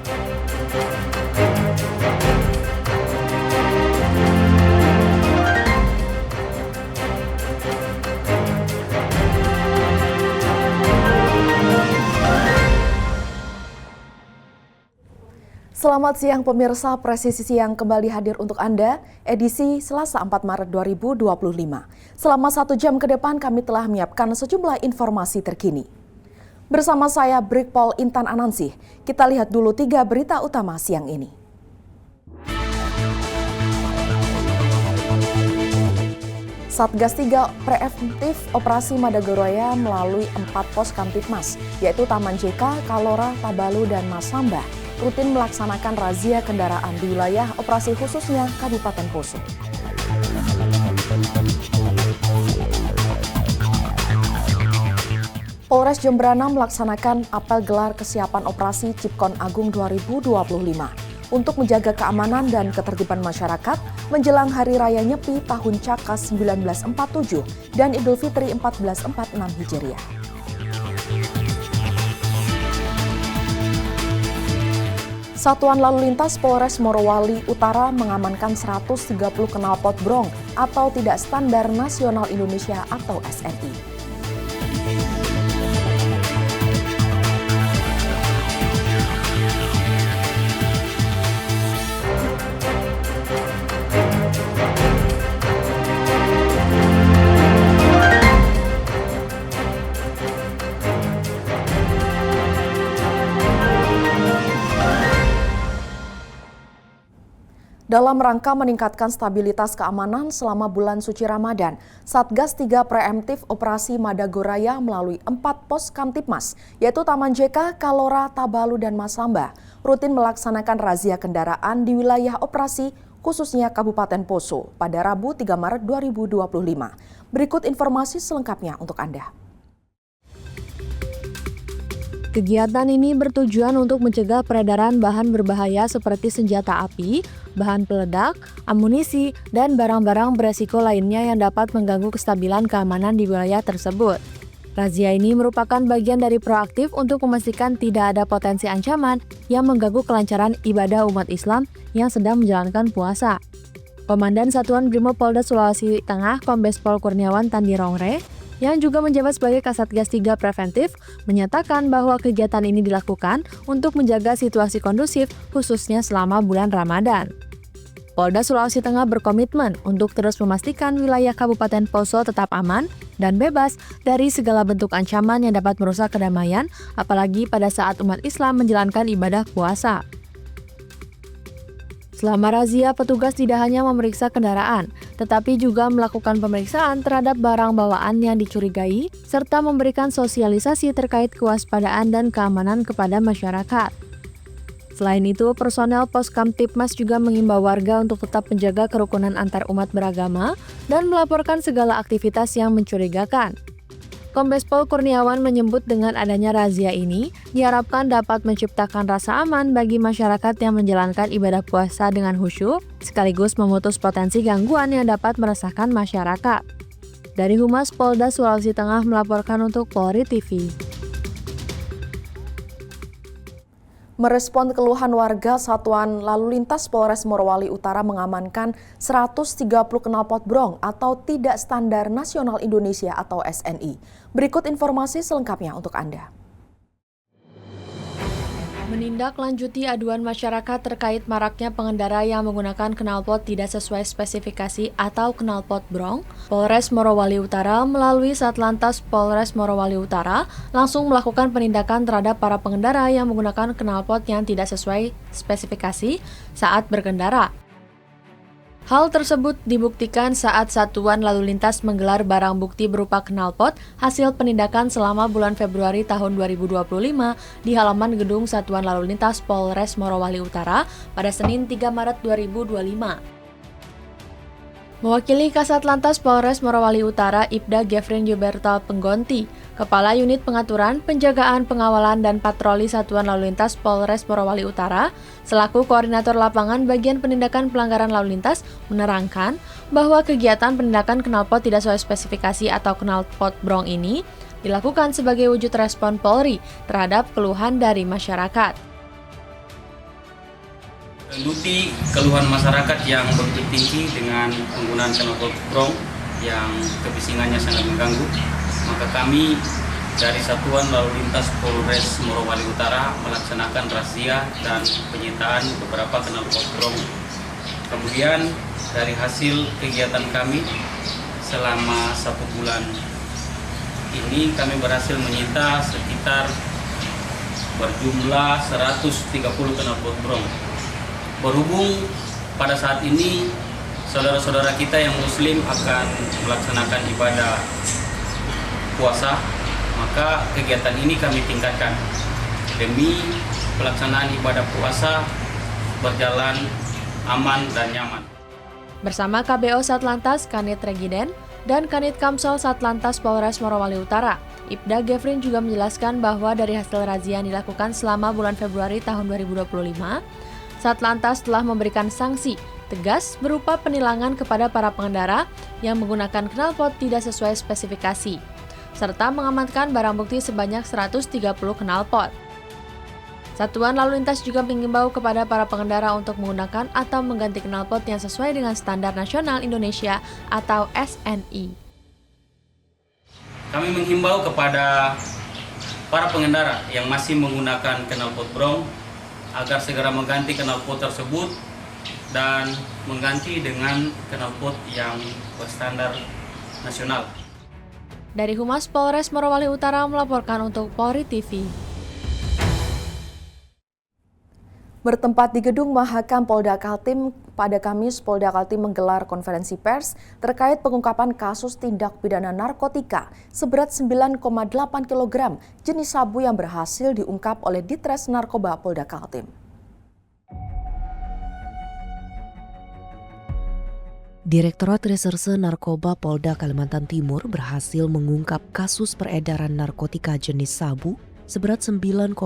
Selamat siang pemirsa, Presisi Siang kembali hadir untuk Anda, edisi Selasa 4 Maret 2025. Selama 1 jam ke depan kami telah menyiapkan sejumlah informasi terkini. Bersama saya Brigpol Intan Anansih, kita lihat dulu 3 berita utama siang ini. Satgas 3 preventif operasi Madagoraya melalui 4 pos Kamtipmas, yaitu Taman JK, Kalora, Tabalu, dan Masamba, rutin melaksanakan razia kendaraan di wilayah operasi khususnya Kabupaten Poso. Polres Jembrana melaksanakan apel gelar kesiapan operasi Cipkon Agung 2025 untuk menjaga keamanan dan ketertiban masyarakat menjelang Hari Raya Nyepi Tahun Cakas 1947 dan Idul Fitri 1446 Hijriah. Satuan Lalu Lintas Polres Morowali Utara mengamankan 130 knalpot brong atau tidak standar nasional Indonesia atau SNI. Dalam rangka meningkatkan stabilitas keamanan selama bulan suci Ramadan, Satgas 3 preemptif operasi Madagoraya melalui 4 pos Kamtipmas, yaitu Taman JK, Kalora, Tabalu, dan Masamba, rutin melaksanakan razia kendaraan di wilayah operasi khususnya Kabupaten Poso pada Rabu 3 Maret 2025. Berikut informasi selengkapnya untuk Anda. Kegiatan ini bertujuan untuk mencegah peredaran bahan berbahaya seperti senjata api, bahan peledak, amunisi, dan barang-barang beresiko lainnya yang dapat mengganggu kestabilan keamanan di wilayah tersebut. Razia ini merupakan bagian dari proaktif untuk memastikan tidak ada potensi ancaman yang mengganggu kelancaran ibadah umat Islam yang sedang menjalankan puasa. Komandan Satuan Brimob Polda Sulawesi Tengah Kombes Pol Kurniawan Tandirongre yang juga menjabat sebagai Kasatgas 3 Preventif, menyatakan bahwa kegiatan ini dilakukan untuk menjaga situasi kondusif khususnya selama bulan Ramadan. Polda Sulawesi Tengah berkomitmen untuk terus memastikan wilayah Kabupaten Poso tetap aman dan bebas dari segala bentuk ancaman yang dapat merusak kedamaian, apalagi pada saat umat Islam menjalankan ibadah puasa. Selama razia, petugas tidak hanya memeriksa kendaraan, tetapi juga melakukan pemeriksaan terhadap barang bawaan yang dicurigai, serta memberikan sosialisasi terkait kewaspadaan dan keamanan kepada masyarakat. Selain itu, personel Pos Kamtipmas juga mengimbau warga untuk tetap menjaga kerukunan antar umat beragama dan melaporkan segala aktivitas yang mencurigakan. Kombes Pol Kurniawan menyebut dengan adanya razia ini diharapkan dapat menciptakan rasa aman bagi masyarakat yang menjalankan ibadah puasa dengan khusyuk, sekaligus memutus potensi gangguan yang dapat meresahkan masyarakat. Dari Humas Polda Sulawesi Tengah melaporkan untuk Polri TV. Merespon keluhan warga, Satuan Lalu Lintas Polres Morowali Utara mengamankan 130 knalpot brong atau tidak standar nasional Indonesia atau SNI. Berikut informasi selengkapnya untuk Anda. Menindaklanjuti aduan masyarakat terkait maraknya pengendara yang menggunakan knalpot tidak sesuai spesifikasi atau knalpot brong, Polres Morowali Utara melalui Satlantas Polres Morowali Utara langsung melakukan penindakan terhadap para pengendara yang menggunakan knalpot yang tidak sesuai spesifikasi saat berkendara. Hal tersebut dibuktikan saat Satuan Lalu Lintas menggelar barang bukti berupa knalpot hasil penindakan selama bulan Februari tahun 2025 di halaman gedung Satuan Lalu Lintas Polres Morowali Utara pada Senin 3 Maret 2025. Mewakili Kasat Lantas Polres Morowali Utara, Ibda Gefrin Jubertal Penggonti, Kepala Unit Pengaturan, Penjagaan, Pengawalan, dan Patroli Satuan Lalu Lintas Polres Morowali Utara, selaku Koordinator Lapangan Bagian Penindakan Pelanggaran Lalu Lintas, menerangkan bahwa kegiatan penindakan knalpot tidak sesuai spesifikasi atau knalpot brong ini dilakukan sebagai wujud respon Polri terhadap keluhan dari masyarakat. Menduti keluhan masyarakat yang begitu tinggi dengan penggunaan knalpot brong yang kebisingannya sangat mengganggu, maka kami dari Satuan Lalu Lintas Polres Morowali Utara melaksanakan razia dan penyitaan beberapa knalpot brong. Kemudian dari hasil kegiatan kami selama 1 bulan ini kami berhasil menyita sekitar berjumlah 130 knalpot brong. Berhubung pada saat ini saudara-saudara kita yang muslim akan melaksanakan ibadah puasa, maka kegiatan ini kami tingkatkan demi pelaksanaan ibadah puasa berjalan aman dan nyaman. Bersama KBO Satlantas Kanit Regiden dan Kanit Kamsol Satlantas Polres Morowali Utara, Ibda Gefrin juga menjelaskan bahwa dari hasil razia yang dilakukan selama bulan Februari tahun 2025, Satlantas telah memberikan sanksi tegas berupa penilangan kepada para pengendara yang menggunakan knalpot tidak sesuai spesifikasi, serta mengamankan barang bukti sebanyak 130 knalpot. Satuan Lalu Lintas juga mengimbau kepada para pengendara untuk menggunakan atau mengganti knalpot yang sesuai dengan Standar Nasional Indonesia atau SNI. Kami menghimbau kepada para pengendara yang masih menggunakan knalpot brong agar segera mengganti knalpot tersebut dan mengganti dengan knalpot yang berstandar nasional. Dari Humas Polres Morowali Utara melaporkan untuk Polri TV. Bertempat di Gedung Mahakam Polda Kaltim, pada Kamis Polda Kaltim menggelar konferensi pers terkait pengungkapan kasus tindak pidana narkotika seberat 9,8 kg jenis sabu yang berhasil diungkap oleh Ditres Narkoba Polda Kaltim. Direktorat Reserse Narkoba Polda Kalimantan Timur berhasil mengungkap kasus peredaran narkotika jenis sabu seberat 9,8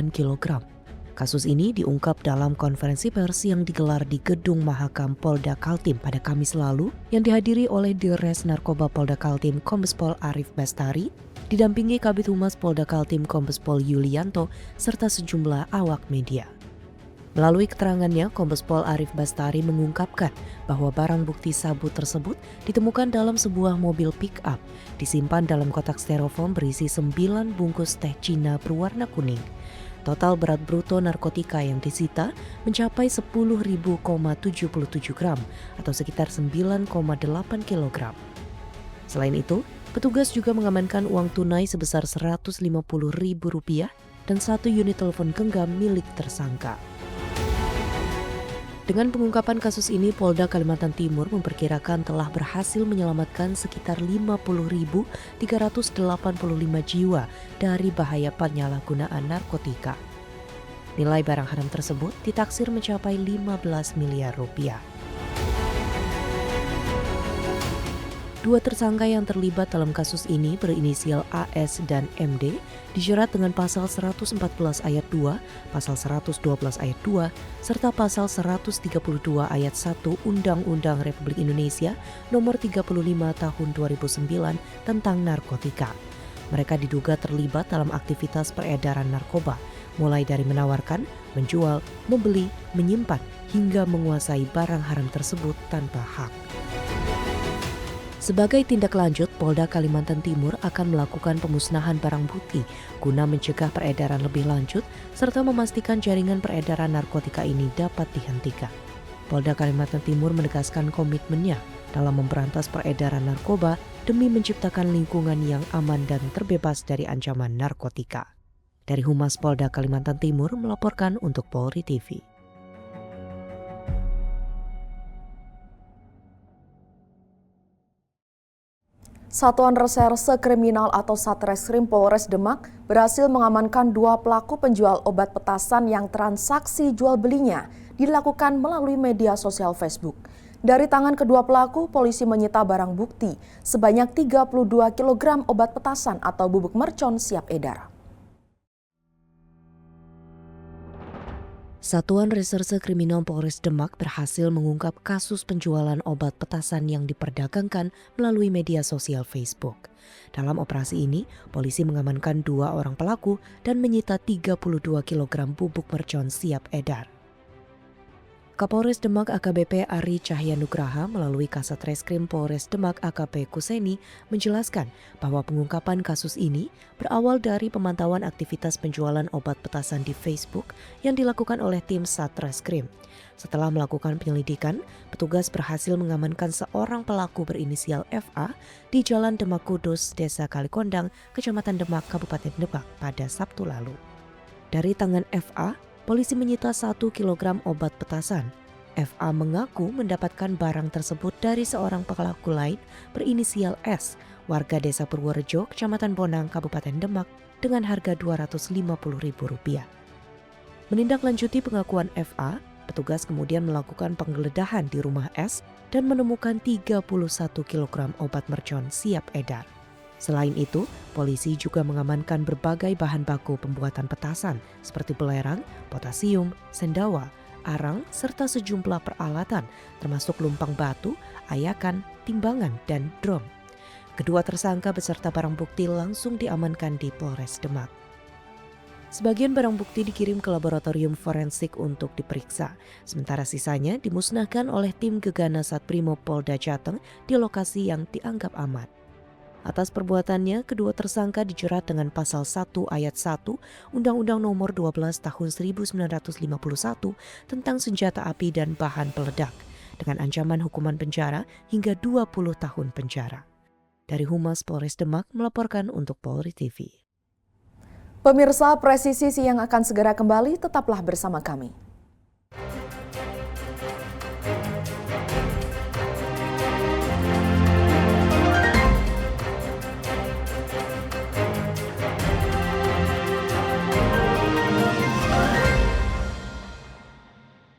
kg. Kasus ini diungkap dalam konferensi pers yang digelar di Gedung Mahakam Polda Kaltim pada Kamis lalu yang dihadiri oleh Dirres Narkoba Polda Kaltim Kombes Pol Arif Bastari, didampingi Kabid Humas Polda Kaltim Kombes Pol Yulianto, serta sejumlah awak media. Melalui keterangannya, Kombes Pol Arif Bastari mengungkapkan bahwa barang bukti sabu tersebut ditemukan dalam sebuah mobil pick-up, disimpan dalam kotak styrofoam berisi 9 bungkus teh Cina berwarna kuning. Total berat bruto narkotika yang disita mencapai 10.077 gram atau sekitar 9,8 kg. Selain itu, petugas juga mengamankan uang tunai sebesar Rp150.000 dan 1 unit telepon genggam milik tersangka. Dengan pengungkapan kasus ini, Polda Kalimantan Timur memperkirakan telah berhasil menyelamatkan sekitar 50.385 jiwa dari bahaya penyalahgunaan narkotika. Nilai barang haram tersebut ditaksir mencapai 15 miliar rupiah. Dua tersangka yang terlibat dalam kasus ini berinisial AS dan MD dijerat dengan pasal 114 ayat 2, pasal 112 ayat 2, serta pasal 132 ayat 1 Undang-Undang Republik Indonesia Nomor 35 Tahun 2009 tentang narkotika. Mereka diduga terlibat dalam aktivitas peredaran narkoba, mulai dari menawarkan, menjual, membeli, menyimpan, hingga menguasai barang haram tersebut tanpa hak. Sebagai tindak lanjut, Polda Kalimantan Timur akan melakukan pemusnahan barang bukti guna mencegah peredaran lebih lanjut serta memastikan jaringan peredaran narkotika ini dapat dihentikan. Polda Kalimantan Timur menegaskan komitmennya dalam memberantas peredaran narkoba demi menciptakan lingkungan yang aman dan terbebas dari ancaman narkotika. Dari Humas Polda Kalimantan Timur melaporkan untuk Polri TV. Satuan Reserse Kriminal atau Satreskrim Polres Demak berhasil mengamankan 2 pelaku penjual obat petasan yang transaksi jual belinya dilakukan melalui media sosial Facebook. Dari tangan kedua pelaku, polisi menyita barang bukti sebanyak 32 kg obat petasan atau bubuk mercon siap edar. Satuan Reserse Kriminal Polres Demak berhasil mengungkap kasus penjualan obat petasan yang diperdagangkan melalui media sosial Facebook. Dalam operasi ini, polisi mengamankan 2 orang pelaku dan menyita 32 kg bubuk mercon siap edar. Kapolres Demak AKBP Ari Cahyanugraha melalui Kasat Reskrim Polres Demak AKP Kuseni menjelaskan bahwa pengungkapan kasus ini berawal dari pemantauan aktivitas penjualan obat petasan di Facebook yang dilakukan oleh tim Satreskrim. Setelah melakukan penyelidikan, petugas berhasil mengamankan seorang pelaku berinisial FA di Jalan Demak Kudus, Desa Kalikondang, Kecamatan Demak, Kabupaten Demak pada Sabtu lalu. Dari tangan FA, polisi menyita 1 kilogram obat petasan. FA mengaku mendapatkan barang tersebut dari seorang pelaku lain berinisial S, warga Desa Purworejo, Kecamatan Bonang, Kabupaten Demak, dengan harga Rp250.000. Menindaklanjuti pengakuan FA, petugas kemudian melakukan penggeledahan di rumah S dan menemukan 31 kg obat mercon siap edar. Selain itu, polisi juga mengamankan berbagai bahan baku pembuatan petasan seperti belerang, potasium, sendawa, arang, serta sejumlah peralatan termasuk lumpang batu, ayakan, timbangan, dan drum. Kedua tersangka beserta barang bukti langsung diamankan di Polres Demak. Sebagian barang bukti dikirim ke laboratorium forensik untuk diperiksa, sementara sisanya dimusnahkan oleh tim Gegana Satbrimo Polda Jateng di lokasi yang dianggap aman. Atas perbuatannya, kedua tersangka dijerat dengan pasal 1 ayat 1 Undang-Undang Nomor 12 Tahun 1951 tentang senjata api dan bahan peledak dengan ancaman hukuman penjara hingga 20 tahun penjara. Dari Humas Polres Demak melaporkan untuk Polri TV. Pemirsa Presisi Siang akan segera kembali, tetaplah bersama kami.